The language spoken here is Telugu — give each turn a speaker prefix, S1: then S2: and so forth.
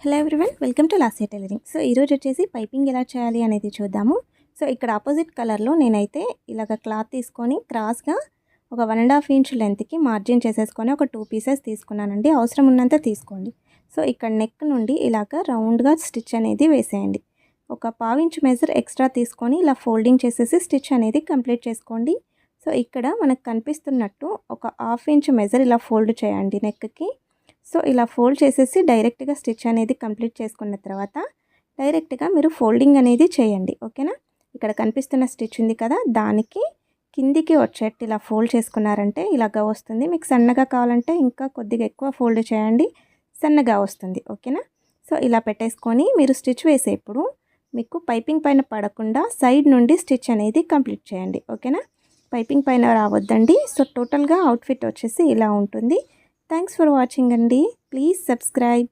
S1: Hello everyone, welcome to Lasya tailoring. So ఈరోజు వచ్చేసి పైపింగ్ ఎలా చేయాలి అనేది చూద్దాము. సో ఇక్కడ ఆపోజిట్ కలర్లో నేనైతే ఇలాగ క్లాత్ తీసుకొని క్రాస్గా ఒక 1.5 ఇంచ్ లెంత్కి మార్జిన్ చేసేసుకొని ఒక 2 పీసెస్ తీసుకున్నానండి. అవసరం ఉన్నంత తీసుకోండి. సో ఇక్కడ నెక్ నుండి ఇలాగ రౌండ్గా స్టిచ్ అనేది వేసేయండి. ఒక 1/2 ఇంచ్ మెజర్ ఎక్స్ట్రా తీసుకొని ఇలా ఫోల్డింగ్ చేసేసి స్టిచ్ అనేది కంప్లీట్ చేసుకోండి. సో ఇక్కడ మనకు కనిపిస్తున్నట్టు ఒక 1/2 ఇంచ్ మెజర్ ఇలా ఫోల్డ్ చేయండి నెక్కి. సో ఇలా ఫోల్డ్ చేసేసి డైరెక్ట్గా స్టిచ్ అనేది కంప్లీట్ చేసుకున్న తర్వాత డైరెక్ట్గా మీరు ఫోల్డింగ్ అనేది చేయండి. ఓకేనా? ఇక్కడ కనిపిస్తున్న స్టిచ్ ఉంది కదా, దానికి కిందికి వచ్చేట్టు ఇలా ఫోల్డ్ చేసుకున్నారంటే ఇలాగా వస్తుంది. మీకు సన్నగా కావాలంటే ఇంకా కొద్దిగా ఎక్కువ ఫోల్డ్ చేయండి, సన్నగా వస్తుంది. ఓకేనా? సో ఇలా పెట్టేసుకొని మీరు స్టిచ్ వేసేప్పుడు మీకు పైపింగ్ పైన పడకుండా సైడ్ నుండి స్టిచ్ అనేది కంప్లీట్ చేయండి. ఓకేనా? పైపింగ్ పైన రావద్దండి. సో టోటల్గా అవుట్ఫిట్ వచ్చేసి ఇలా ఉంటుంది. థ్యాంక్స్ ఫర్ వాచింగ్ అండి. Please subscribe.